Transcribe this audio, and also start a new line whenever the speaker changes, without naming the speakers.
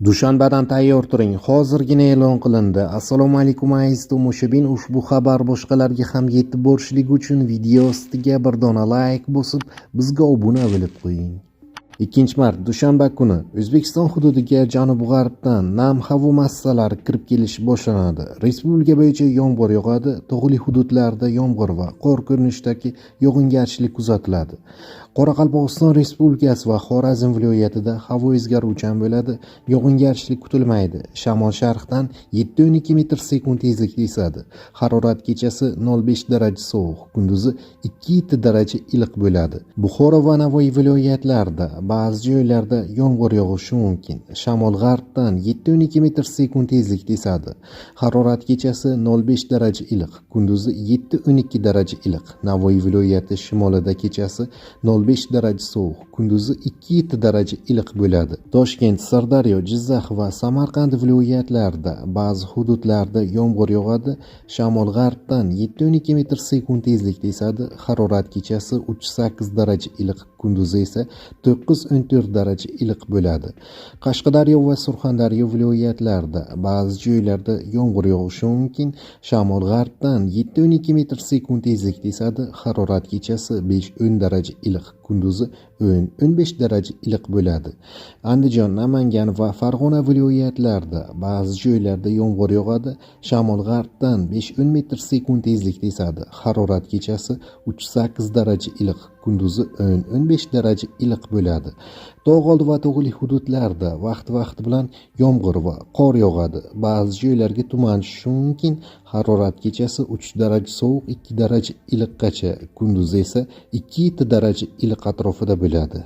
Dushanbadan tayyor turing. Hozirgina e'lon qilindi. Assalomu alaykum aziz tomoshabin. Ushbu xabar boshqalarga ham yetib borishligi uchun video ostiga bir dona like bosib, bizga obuna bo'lib qo'ying. 2-mart dushanba kuni O'zbekiston hududiga janub-g'arbdan nam havo massalari kirib kelish boshlanadi. Respublika bo'yicha yomg'ir yog'adi. Tog'li hududlarda yomg'ir va qor ko'rinishidagi yog'ingarchilik kuzatiladi. Qoraqalpog'iston Respublikasi va Xorazm viloyatida havo o'zgaruvchan bo'ladi. Yog'ingarchilik kutilmaydi. Shamol sharqdan 7-12 metr/sekund tezlikda esadi. Harorat kechasi 0,5 daraja sovuq, kunduzi 2 daraja iliq bo'ladi. Buxoro va Navoiy viloyatlarida ba'zi joylarda yomg'ir yog'ishi mumkin. Shamol g'arbdan 7-12 metr/sekund tezlikda esadi. Harorat kechasi 0,5 daraja iliq, kunduzi 7-12 daraja iliq. Navoiy viloyati shimolida kechasi 0,5 daraja sovuq, kunduzi 2 daraja iliq bo'ladi. Toshkent, Sirdaryo, Jizzax va Samarqand viloyatlarida ba'zi hududlarda yomg'ir yog'adi. Shamol g'arbdan 7-12 metr/sekund tezlikda esadi. Harorat kechasi 3-8 daraja iliq, kunduzi esa 9-14 daraja iliq bo'ladi. Qashqadaryo va Surxondaryo viloyatlarida ba'zi joylarda yomg'ir yog'ishi mumkin. Shamol g'arbdan 7-12 metr/sekund tezlikda esadi. Harorat kechasi 5-10 daraja iliq, kunduzi 10-15 daraja iliq bo'ladi. Andijon, Namangan va Farg'ona viloyatlarida ba'zi joylarda yomg'ir yog'adi. Shamol g'arbdan 5-10 metr/sekund tezlikda esadi. Harorat kechasi 3-8 daraja iliq, kunduzi 10-15 daraja iliq bo'ladi. Tog'oldi va tog'li hududlarda vaqti bilan yomg'ir va qor yog'adi. Ba'zi joylarga tuman tushishi mumkin. Harorat kechasi 3 daraja sovuq, 2 daraja iliqqacha, kunduzi esa 2 daraja iliq atrofida bo'ladi.